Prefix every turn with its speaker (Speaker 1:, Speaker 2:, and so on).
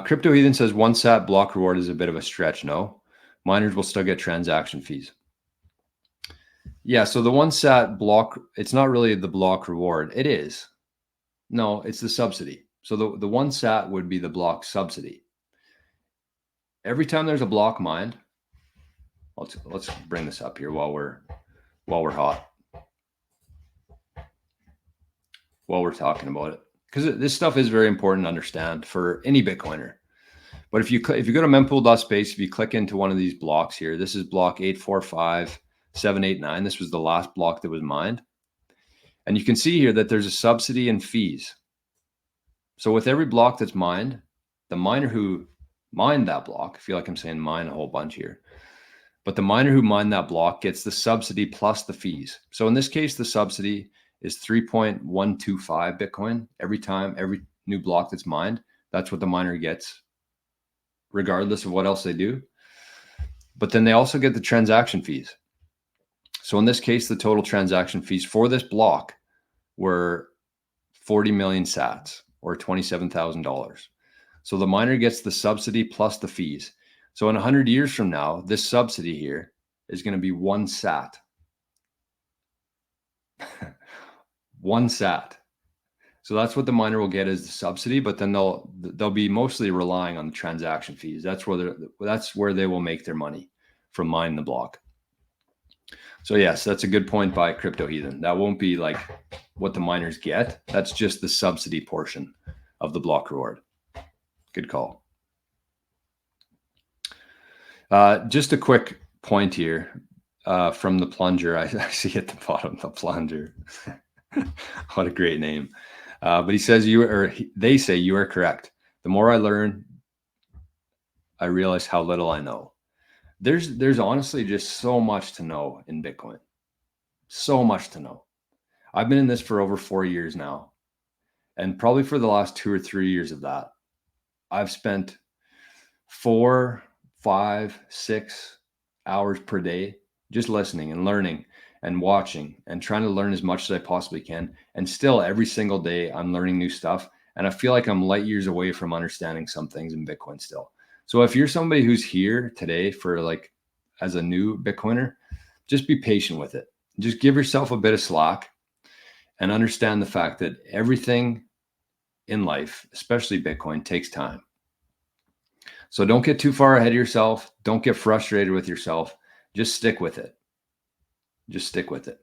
Speaker 1: Crypto Heathen says 1 sat block reward is a bit of a stretch. No, miners will still get transaction fees. Yeah, so the 1 sat block, it's not really the block reward. It is. No, it's the subsidy. So the 1 sat would be the block subsidy. Every time there's a block mined, let's bring this up here while we're hot, while we're talking about it, because this stuff is very important to understand for any Bitcoiner. But if you go to mempool.space, if you click into one of these blocks here, this is block 845,789. This was the last block that was mined. And you can see here that there's a subsidy and fees. So with every block that's mined, the miner who mined that block, I feel like I'm saying mine a whole bunch here, but the miner who mined that block gets the subsidy plus the fees. So in this case, the subsidy is 3.125 Bitcoin every new block that's mined. That's what the miner gets, regardless of what else they do. But then they also get the transaction fees. So in this case, the total transaction fees for this block were 40 million sats, or $27,000. So the miner gets the subsidy plus the fees. So in 100 years from now, this subsidy here is going to be 1 sat. 1 sat. So that's what the miner will get as the subsidy, but then they'll be mostly relying on the transaction fees. That's where they will make their money, from mining the block. So yes, that's a good point by Crypto Heathen. That won't be like what the miners get. That's just the subsidy portion of the block reward. Good call. Just a quick point here from the plunger. I see at the bottom, the plunger. What a great name. But he says they say you are correct. The more I learn, I realize how little I know. There's honestly just so much to know in Bitcoin. So much to know. I've been in this for over 4 years now. And probably for the last 2 or 3 years of that, I've spent 4, 5, 6 hours per day just listening and learning and watching and trying to learn as much as I possibly can. And still every single day I'm learning new stuff. And I feel like I'm light years away from understanding some things in Bitcoin still. So if you're somebody who's here today for as a new Bitcoiner, just be patient with it. Just give yourself a bit of slack and understand the fact that everything in life, especially Bitcoin, takes time. So don't get too far ahead of yourself. Don't get frustrated with yourself. Just stick with it. Just stick with it.